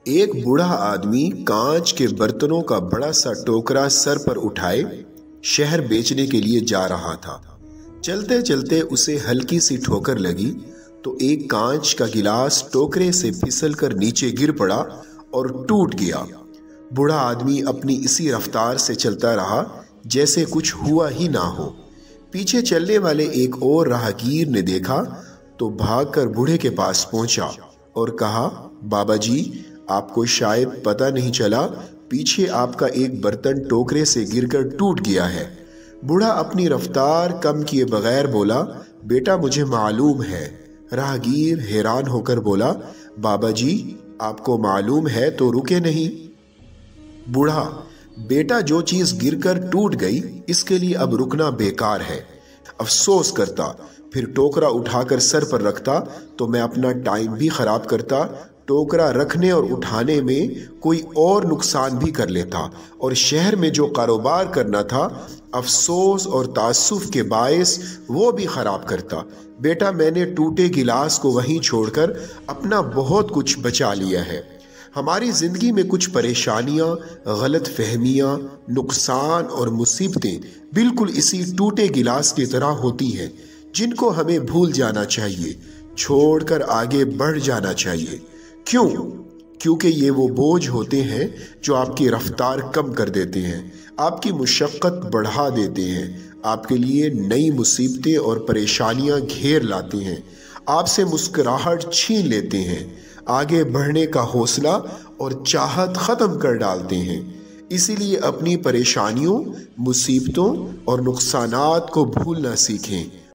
ایک बूढ़ा आदमी कांच के बर्तनों का बड़ा सा टोकरा सर पर उठाए शहर बेचने के लिए जा रहा था। चलते चलते उसे हल्की सी ठोकर लगी तो एक कांच का गिलास टोकरे से फिसलकर नीचे गिर पड़ा और टूट गया। बूढ़ा आदमी अपनी इसी रफ्तार से चलता रहा जैसे कुछ हुआ ही ना हो। पीछे चलने वाले एक और राहगीर ने देखा तो भागकर बूढ़े के पास पहुंचा और कहा, बाबा जी, आपको शायद पता नहीं चला, पीछे आपका एक बर्तन टोकरे से गिरकर टूट गया है। बूढ़ा अपनी रफ्तार कम किए बगैर बोला, बेटा मुझे मालूम है। राहगीर हैरान होकर बोला, बाबा जी, आपको मालूम है तो रुके नहीं। बूढ़ा, बेटा जो चीज गिरकर टूट गई इसके लिए अब रुकना बेकार है। अफसोस करता, फिर टोकरा उठाकर सर पर रखता तो मैं अपना टाइम भी खराब करता, टोकरा रखने और उठाने में कोई और नुकसान भी कर लेता और शहर में जो कारोबार करना था अफसोस और तासुफ के बायस वो भी खराब करता। बेटा मैंने टूटे गिलास को वहीं छोड़कर अपना बहुत कुछ बचा लिया है। हमारी ज़िंदगी में कुछ परेशानियां, गलत फहमियाँ, नुकसान और मुसीबतें बिल्कुल इसी टूटे गिलास की तरह होती हैं जिनको हमें भूल जाना चाहिए, छोड़कर आगे बढ़ जाना चाहिए। क्यों? क्योंकि ये वो बोझ होते हैं जो आपकी रफ्तार कम कर देते हैं, आपकी मुशक्क़त बढ़ा देते हैं, आपके लिए नई मुसीबतें और परेशानियां घेर लाते हैं, आपसे मुस्कुराहट छीन लेते हैं, आगे बढ़ने का हौसला और चाहत ख़त्म कर डालते हैं। इसीलिए अपनी परेशानियों, मुसीबतों और नुकसानात को भूलना सीखें।